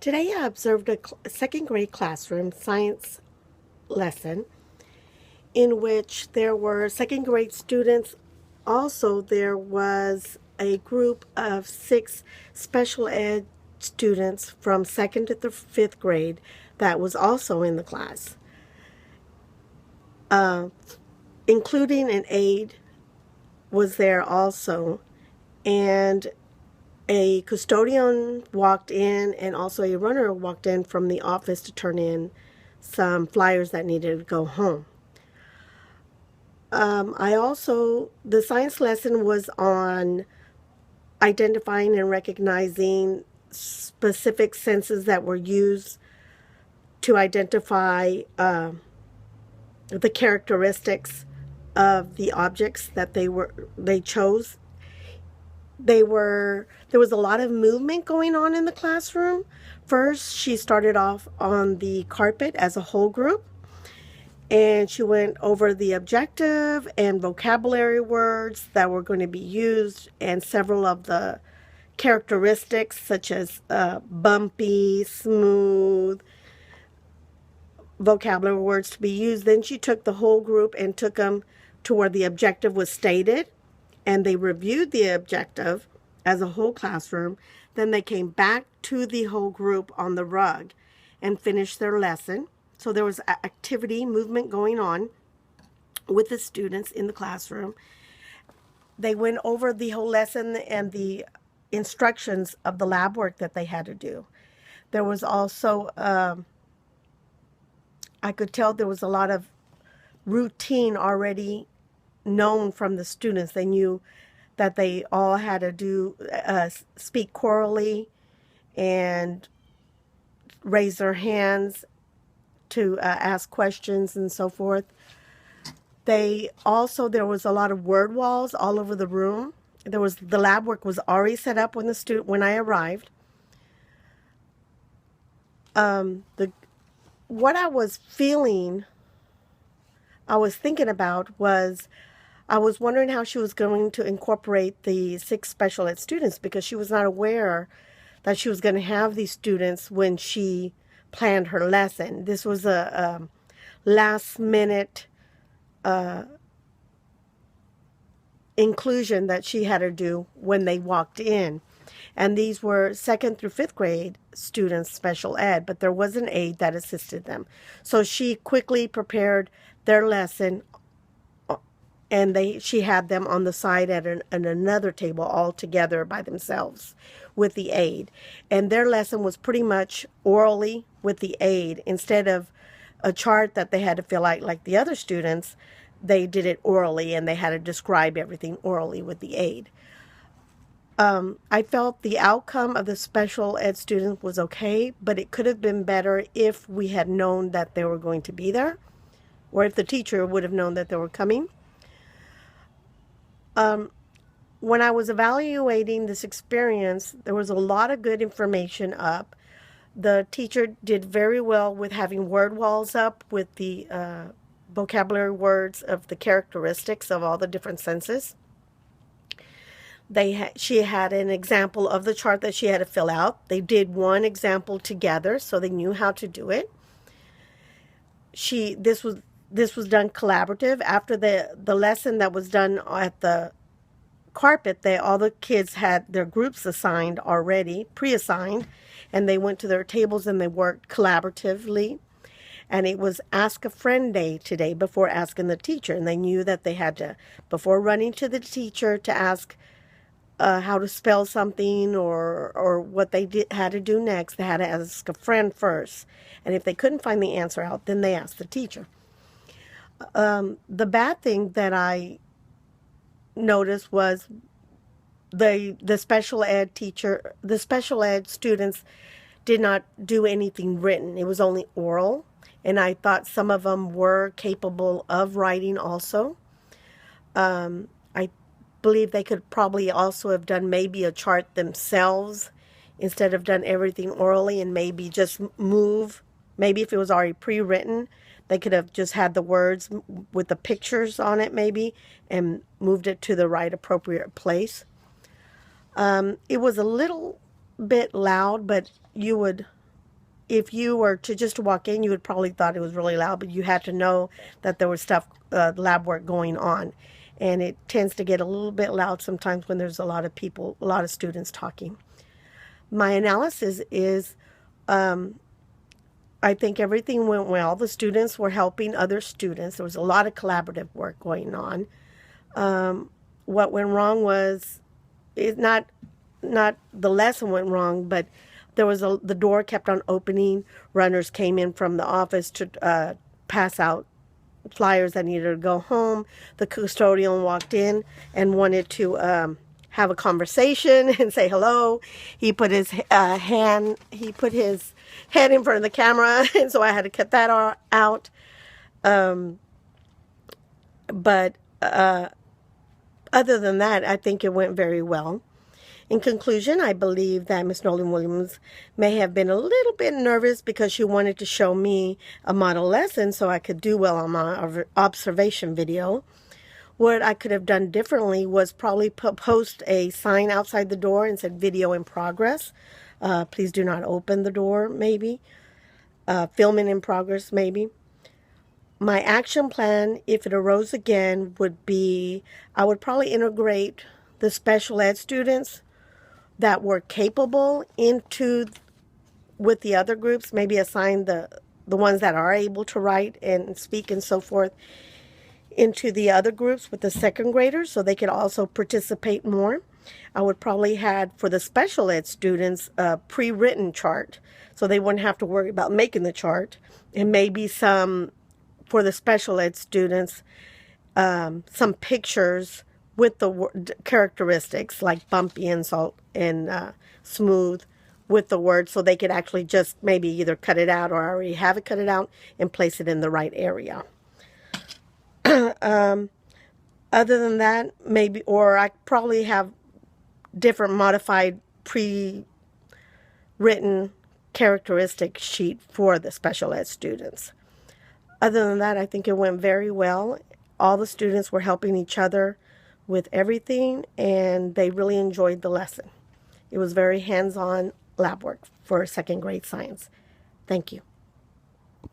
Today I observed a second grade classroom science lesson in which there were second grade students. Also, there was a group of 6 special ed students from second to the fifth grade that was also in the class, uh, including an aide was there also, and a custodian walked in, and also a runner walked in from the office to turn in some flyers that needed to go home. The science lesson was on identifying and recognizing specific senses that were used to identify the characteristics of the objects that they chose. There was a lot of movement going on in the classroom. First, she started off on the carpet as a whole group, and she went over the objective and vocabulary words that were going to be used and several of the characteristics such as bumpy, smooth, vocabulary words to be used. Then she took the whole group and took them to where the objective was stated, and they reviewed the objective as a whole classroom. Then they came back to the whole group on the rug and finished their lesson. So there was activity, movement going on with the students in the classroom. They went over the whole lesson and the instructions of the lab work that they had to do. There was also, I could tell there was a lot of routine already known from the students. They knew that they all had to speak chorally and raise their hands to ask questions and so forth. There was a lot of word walls all over the room. The lab work was already set up when I arrived. What I was thinking about was, I was wondering how she was going to incorporate the 6 special ed students, because she was not aware that she was going to have these students when she planned her lesson. This was a last minute inclusion that she had to do when they walked in. And these were second through fifth grade students, special ed, but there was an aide that assisted them. So she quickly prepared their lesson, and she had them on the side at another table all together by themselves with the aide. And their lesson was pretty much orally with the aide. Instead of a chart that they had to fill out like the other students, they did it orally, and they had to describe everything orally with the aide. I felt the outcome of the special ed students was okay, but it could have been better if we had known that they were going to be there, or if the teacher would have known that they were coming. When I was evaluating this experience, there was a lot of good information up. The teacher did very well with having word walls up with the vocabulary words of the characteristics of all the different senses. She had an example of the chart that she had to fill out. They did one example together, so they knew how to do it. This was done collaborative. After the lesson that was done at the carpet, all the kids had their groups assigned already, pre-assigned, and they went to their tables and they worked collaboratively. And it was Ask a Friend Day today before asking the teacher, and they knew that they had to, before running to the teacher to ask how to spell something or what had to do next, they had to ask a friend first. And if they couldn't find the answer out, then they asked the teacher. The bad thing that I noticed was the special ed students did not do anything written. It was only oral, and I thought some of them were capable of writing also. I believe they could probably also have done maybe a chart themselves instead of done everything orally, and maybe just maybe if it was already pre-written, they could have just had the words with the pictures on it maybe and moved it to the right appropriate place. It was a little bit loud, but you would if you were to just walk in, you would probably thought it was really loud, but you had to know that there was stuff, lab work going on. And it tends to get a little bit loud sometimes when there's a lot of people, a lot of students talking. My analysis is, I think everything went well. The students were helping other students. There was a lot of collaborative work going on. What went wrong was, it's not the lesson went wrong, but there was the door kept on opening. Runners came in from the office to pass out flyers that needed to go home. The custodian walked in and wanted to have a conversation and say hello. He put his head in front of the camera, and so I had to cut that out. But other than that, I think it went very well. In conclusion, I believe that Miss Nolan Williams may have been a little bit nervous because she wanted to show me a model lesson so I could do well on my observation video. What I could have done differently was probably post a sign outside the door and said video in progress. Please do not open the door, maybe. Filming in progress, maybe. My action plan, if it arose again, would be I would probably integrate the special ed students that were capable with the other groups, maybe assign the ones that are able to write and speak and so forth into the other groups with the second graders so they could also participate more. I would probably had for the special ed students a pre-written chart so they wouldn't have to worry about making the chart, and maybe some for the special ed students, some pictures with the characteristics like bumpy and smooth with the word so they could actually just maybe either cut it out or already have it cut it out and place it in the right area. Other than that, maybe, or I probably have different modified pre-written characteristic sheet for the special ed students. Other than that, I think it went very well. All the students were helping each other with everything, and they really enjoyed the lesson. It was very hands-on lab work for second grade science. Thank you.